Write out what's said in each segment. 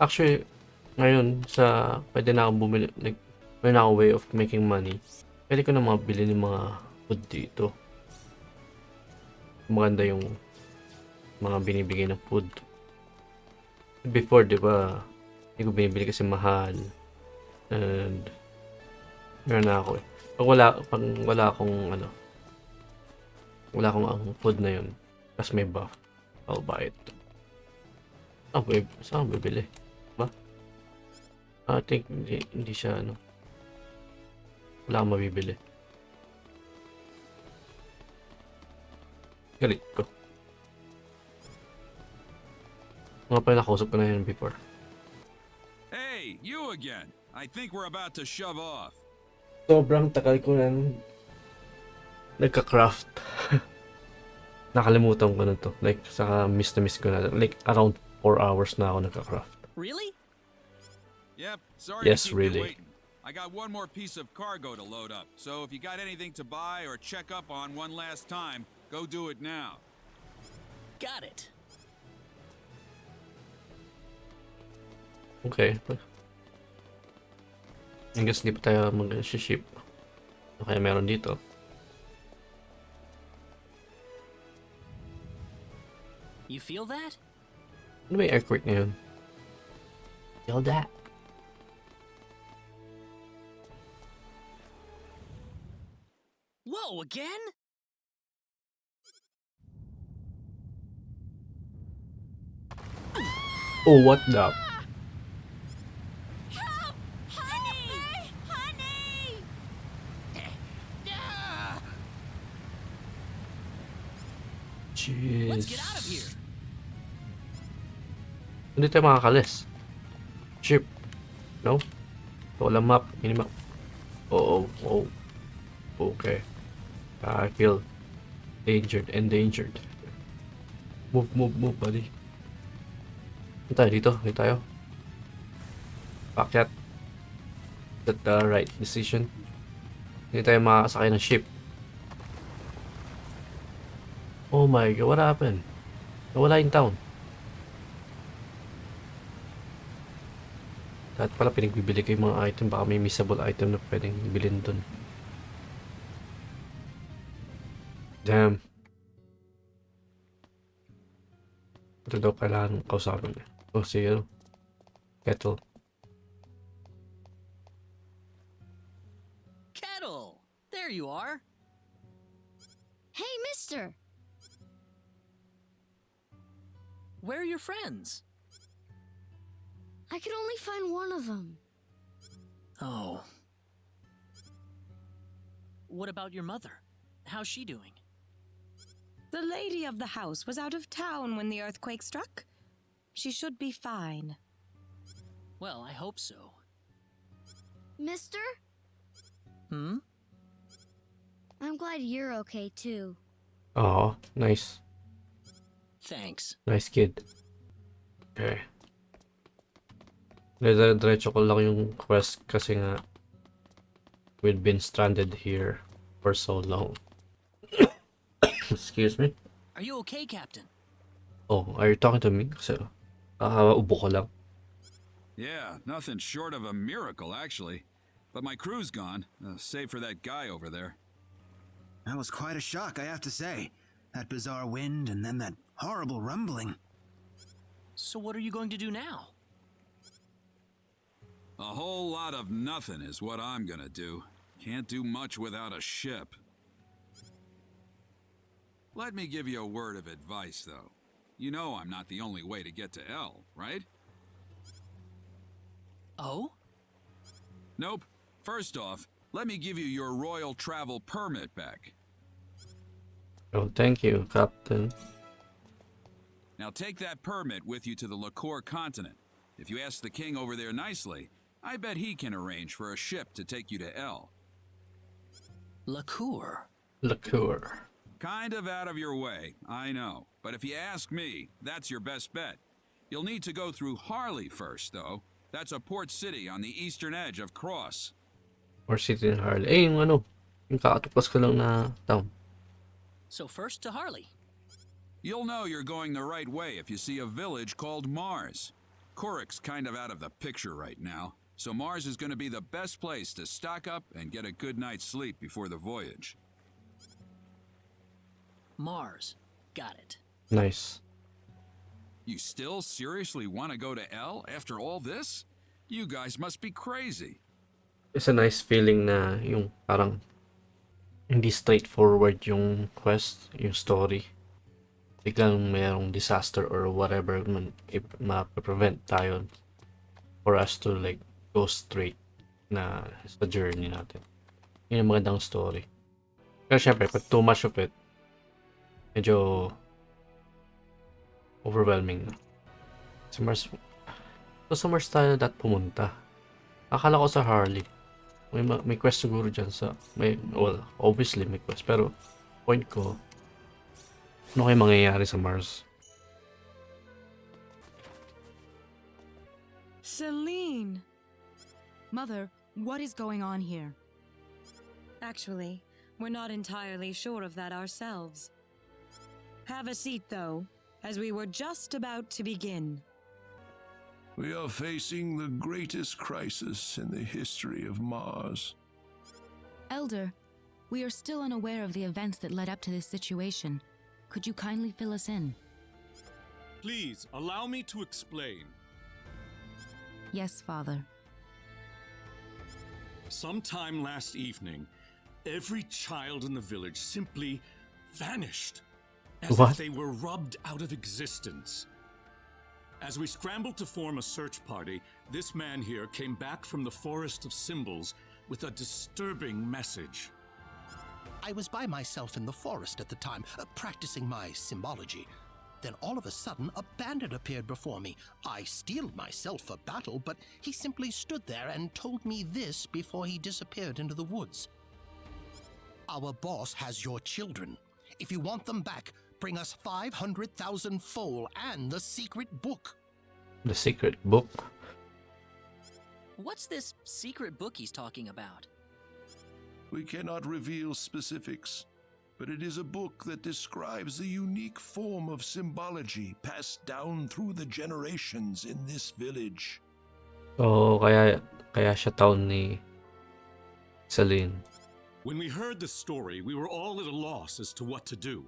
Actually, ngayon sa pwede na akong bumili, like, may na akong way of making money. Pwede ko na mabili ng mga food dito. Maganda yung mga binibigay ng food. Before, di ba, hindi ko binibili kasi mahal. And meron na ako eh. Pag wala akong ano, wala akong ang food na yun, tapos may buff, I'll buy it. Babe, saan ako bibili? Ba? I think hindi siya ano, wala akong mabibili. Galit ko. Mga pala nakausap ko na yun before. Hey, you again. I think we're about to shove off. Sobrang tagal ko nang nagka-craft. Nakalimutan ko na to. Like, saka miss na miss ko na. Like, around 4 hours na ako nagka-craft. Really? Yep. Sorry Yes, to keep really. you waiting. I got one more piece of cargo to load up. So if you got anything to buy or check up on one last time, go do it now. Got it. Okay. I guess hindi pa tayo mag-ship. Okay, meron dito. You feel that? Ano ba yung earthquake ngayon? Feel that? Whoa, again? Oh, what the? Help! Honey! Honey! Jeez. Let's get out of here. Hindi tayo makakalis. Ship. No? Wala map. Minimap. Oh. Okay. I feel endangered. Move, buddy. Ano tayo dito? Dito tayo. Pakyat. Is that the right decision? Hindi tayo makakasakay ng ship. Oh my god, what happened? Nawala yung town. Dapat pala pinagbibili ko yung mga item. Baka may missable item na pwedeng bilhin dun. Damn. Ito daw kailangan kausapin. Oh, si Kettle. Kettle! There you are. Hey, mister! Where are your friends? I could only find one of them. Oh. What about your mother? How's she doing? The lady of the house was out of town when the earthquake struck. She should be fine. Well, I hope so. Mister? Hmm? I'm glad you're okay, too. Oh, nice. Thanks. Nice kid. Okay. Diretso ko lang yung quest kasi nga we've been stranded here for so long. Excuse me. Are you okay, Captain? Oh, are you talking to me? Kasi ubo ko lang. Yeah, nothing short of a miracle, actually. But my crew's gone, save for that guy over there. That was quite a shock, I have to say. That bizarre wind and then that horrible rumbling. So what are you going to do now? A whole lot of nothing is what I'm gonna do. Can't do much without a ship. Let me give you a word of advice, though. You know I'm not the only way to get to L, right? Oh? Nope. First off, let me give you your royal travel permit back. Oh, thank you, Captain. Now take that permit with you to the Liqueur continent. If you ask the king over there nicely, I bet he can arrange for a ship to take you to L. Liqueur. Liqueur. Kind of out of your way, I know. But if you ask me, that's your best bet. You'll need to go through Harley first, though. That's a port city on the eastern edge of Cross. Or city in Harley. Eh, yung ano, yung kakatuklas ko lang na town. So first to Harley. You'll know you're going the right way if you see a village called Mars. Kurik's kind of out of the picture right now, so Mars is going to be the best place to stock up and get a good night's sleep before the voyage. Mars. Got it. Nice. You still seriously want to go to L after all this? You guys must be crazy. It's a nice feeling na yung parang hindi straightforward yung quest, yung story. Biglang mayroong disaster or whatever man ma-prevent tayo for us to like go straight na sa journey natin. Yun yung magandang story. Pero syempre, pag too much of it, medyo overwhelming na. Sa Mars tayo dapat pumunta. Akala ko sa Harley. May quest siguro dyan sa... well, obviously may quest. Pero, point ko, ano kayo mangyayari sa Mars? Celine! Mother, what is going on here? Actually, we're not entirely sure of that ourselves. Have a seat, though, as we were just about to begin. We are facing the greatest crisis in the history of Mars. Elder, we are still unaware of the events that led up to this situation. Could you kindly fill us in? Please, allow me to explain. Yes, Father. Sometime last evening, every child in the village simply vanished, as What? if they were rubbed out of existence. As we scrambled to form a search party, this man here came back from the Forest of Symbols with a disturbing message. I was by myself in the forest at the time, practicing my symbology. Then all of a sudden, a bandit appeared before me. I steeled myself for battle, but he simply stood there and told me this before he disappeared into the woods. Our boss has your children. If you want them back, bring us 500,000 foal and the secret book. The secret book? What's this secret book he's talking about? We cannot reveal specifics, but it is a book that describes the unique form of symbology passed down through the generations in this village. So, kaya siya taon ni Celine. When we heard the story, we were all at a loss as to what to do.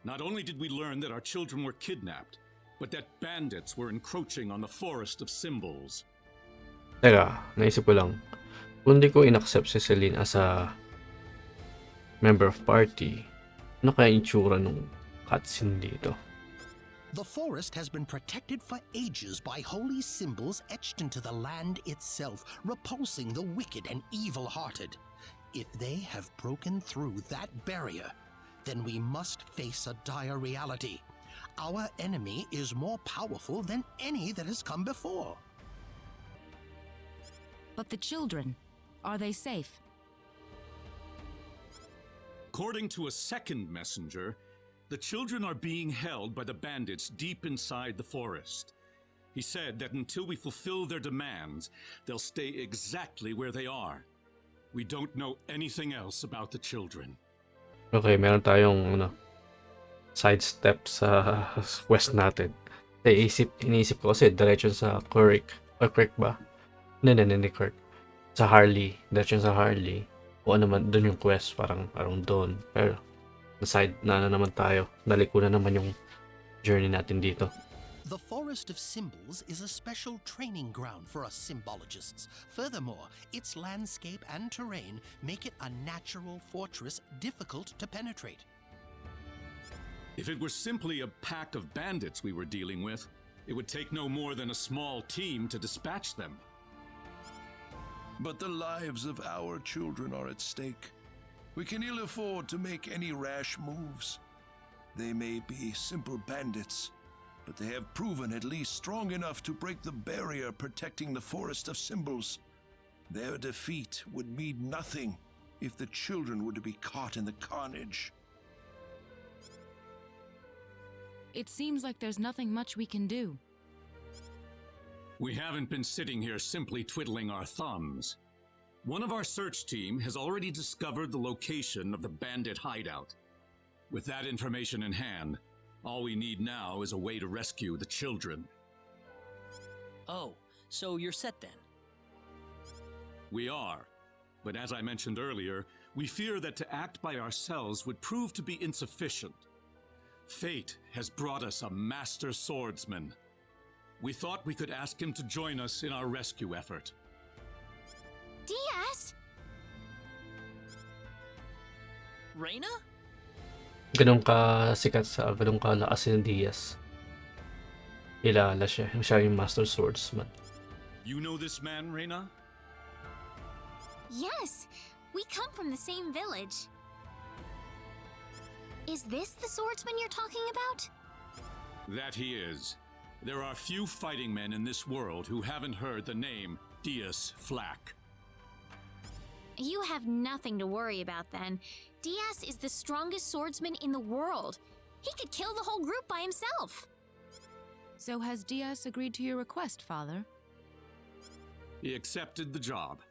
Not only did we learn that our children were kidnapped, but that bandits were encroaching on the Forest of Symbols. Teka, naisip ko lang. Kung di ko inaccept si Celine as a member of party, ano kaya yung itsura nung cutscene dito? The forest has been protected for ages by holy symbols etched into the land itself, repulsing the wicked and evil-hearted. If they have broken through that barrier, then we must face a dire reality. Our enemy is more powerful than any that has come before. But the children, are they safe? According to a second messenger, the children are being held by the bandits deep inside the forest. He said that until we fulfill their demands, they'll stay exactly where they are. We don't know anything else about the children. Okay, meron tayong sidestep sa quest natin. Iniisip ko kasi diretso sa Kurik. O Kurik ba? Hindi Kurik. Sa Harley. Diretso sa Harley. O ano man, doon yung quest. Parang doon. Pero, na-side na naman tayo. Daliko na naman yung journey natin dito. The Forest of Symbols is a special training ground for us symbologists. Furthermore, its landscape and terrain make it a natural fortress difficult to penetrate. If it were simply a pack of bandits we were dealing with, it would take no more than a small team to dispatch them. But the lives of our children are at stake. We can ill afford to make any rash moves. They may be simple bandits, but they have proven at least strong enough to break the barrier protecting the Forest of Symbols. Their defeat would mean nothing if the children were to be caught in the carnage. It seems like there's nothing much we can do. We haven't been sitting here simply twiddling our thumbs. One of our search team has already discovered the location of the bandit hideout. With that information in hand, all we need now is a way to rescue the children. Oh, so you're set then. We are. But as I mentioned earlier, we fear that to act by ourselves would prove to be insufficient. Fate has brought us a master swordsman. We thought we could ask him to join us in our rescue effort. Diaz? Rena? Ganun ka sikat sa ganun ka lakas si Diaz. Kilala siya. Siya yung master swordsman. You know this man, Rena? Yes, we come from the same village. Is this the swordsman you're talking about? That he is. There are few fighting men in this world who haven't heard the name Flac. You have nothing to worry about then. Diaz is the strongest swordsman in the world. He could kill the whole group by himself. So has Diaz agreed to your request, Father? He accepted the job.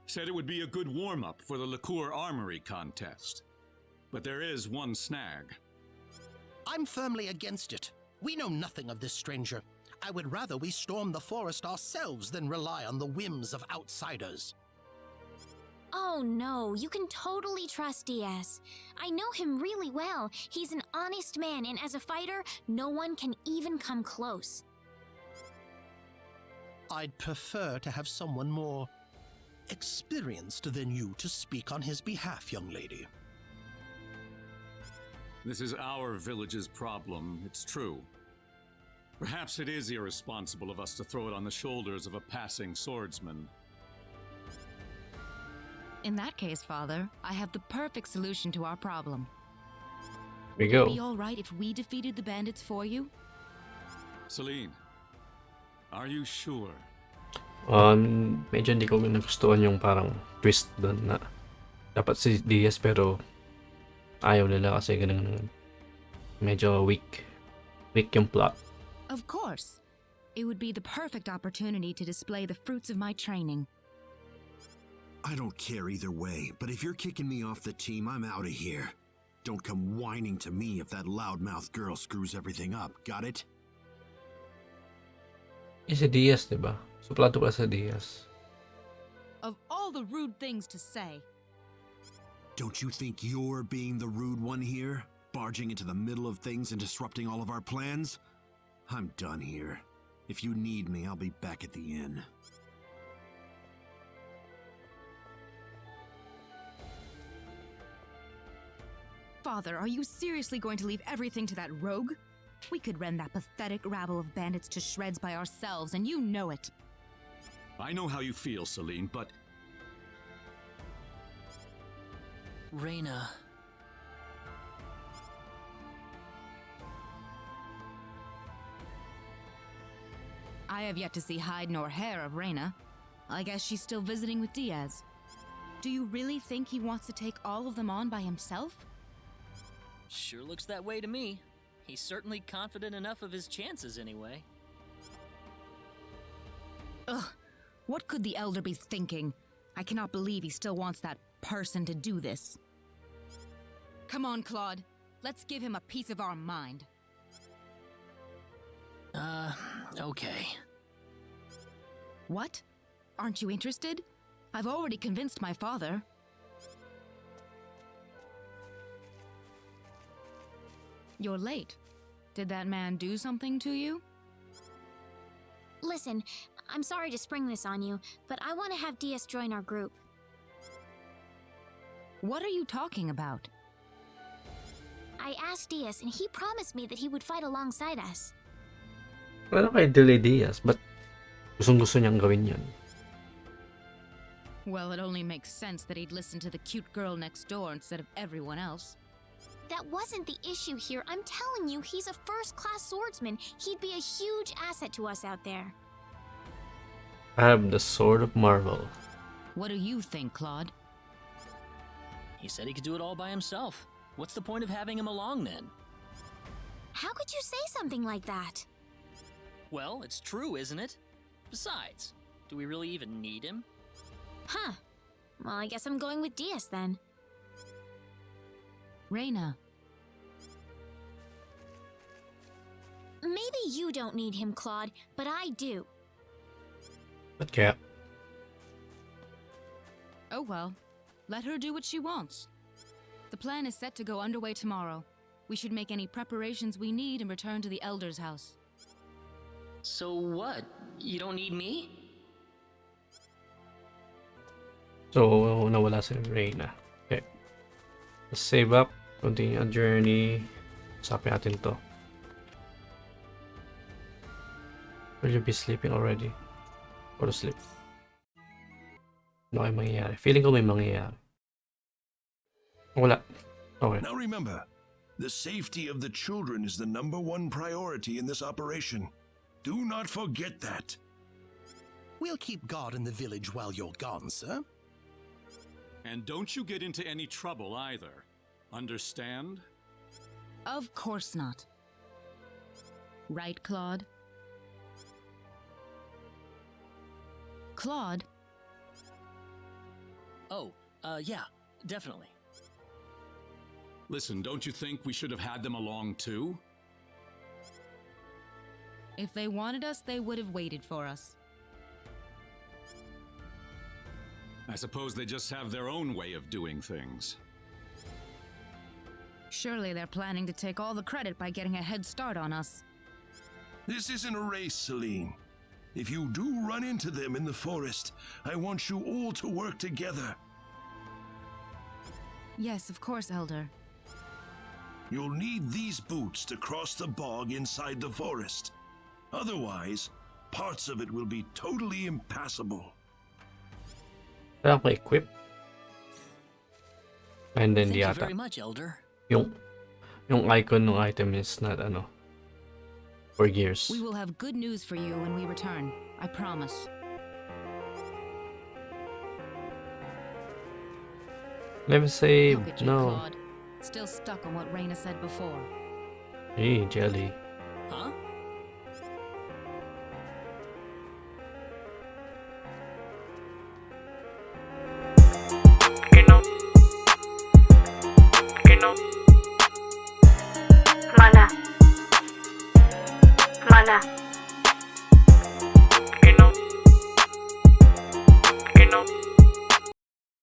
Said it would be a good warm-up for the liqueur armory contest. But there is one snag. I'm firmly against it. We know nothing of this stranger. I would rather we storm the forest ourselves than rely on the whims of outsiders. Oh no, you can totally trust Diaz. I know him really well. He's an honest man, and as a fighter, no one can even come close. I'd prefer to have someone more experienced than you to speak on his behalf, young lady. This is our village's problem, it's true. Perhaps it is irresponsible of us to throw it on the shoulders of a passing swordsman. In that case, Father, I have the perfect solution to our problem. Here we Would it be go. all right if we defeated the bandits for you? Celine, are you sure? Medyo hindi ko nagustuhan yung parang twist doon na dapat si Diaz pero ayaw nila kasi ganun medyo weak yung plot. Of course. It would be the perfect opportunity to display the fruits of my training. I don't care either way, but if you're kicking me off the team, I'm out of here. Don't come whining to me if that loudmouth girl screws everything up, got it? Si Diaz, diba? Suplado pa sa Diaz. Of all the rude things to say. Don't you think you're being the rude one here? Barging into the middle of things and disrupting all of our plans? I'm done here. If you need me, I'll be back at the inn. Father, are you seriously going to leave everything to that rogue? We could rend that pathetic rabble of bandits to shreds by ourselves, and you know it. I know how you feel, Celine, but Rena. I have yet to see hide nor hair of Rena. I guess she's still visiting with Diaz. Do you really think he wants to take all of them on by himself? Sure looks that way to me. He's certainly confident enough of his chances anyway. Ugh, what could the elder be thinking? I cannot believe he still wants that person to do this. Come on, Claude. Let's give him a piece of our mind. Okay. What? Aren't you interested? I've already convinced my father. You're late. Did that man do something to you? Listen, I'm sorry to spring this on you, but I want to have Diaz join our group. What are you talking about? I asked Diaz, and he promised me that he would fight alongside us. Ano kay Delay Diaz? Ba't gustong-gusto niyang gawin yun? Well, it only makes sense that he'd listen to the cute girl next door instead of everyone else. That wasn't the issue here. I'm telling you, he's a first-class swordsman. He'd be a huge asset to us out there. I have the Sword of Marvel. What do you think, Claude? He said he could do it all by himself. What's the point of having him along then? How could you say something like that? Well, it's true, isn't it? Besides, do we really even need him? Huh. Well, I guess I'm going with Diaz then. Rena. Maybe you don't need him, Claude, but I do. Ba't kaya? Oh well, let her do what she wants. The plan is set to go underway tomorrow. We should make any preparations we need and return to the Elder's house. So what? You don't need me? So, nawala si Rena. Okay. Let's save up. Continue our journey. Usapin natin to. Will you be sleeping already? Or to sleep? Ano kayo mangyayari? Feeling ko may mangyayari. Wala. Okay. Now remember, the safety of the children is the #1 priority in this operation. Do not forget that. We'll keep guard in the village while you're gone, sir. And don't you get into any trouble either. Understand? Of course not. Right, Claude? Claude? Oh, yeah, definitely. Listen, don't you think we should have had them along too? If they wanted us, they would have waited for us. I suppose they just have their own way of doing things. Surely they're planning to take all the credit by getting a head start on us. This isn't a race, Celine. If you do run into them in the forest, I want you all to work together. Yes, of course, Elder. You'll need these boots to cross the bog inside the forest. Otherwise, parts of it will be totally impassable. Kailangan ko equip. And then Thank the you ata. very much, Elder. Yung icon ng item is not for gears. We will have good news for you when we return. I promise. Let me save. Look at you, No. Claude. Still stuck on what Rena said before. Hey, jelly. Huh? Mana.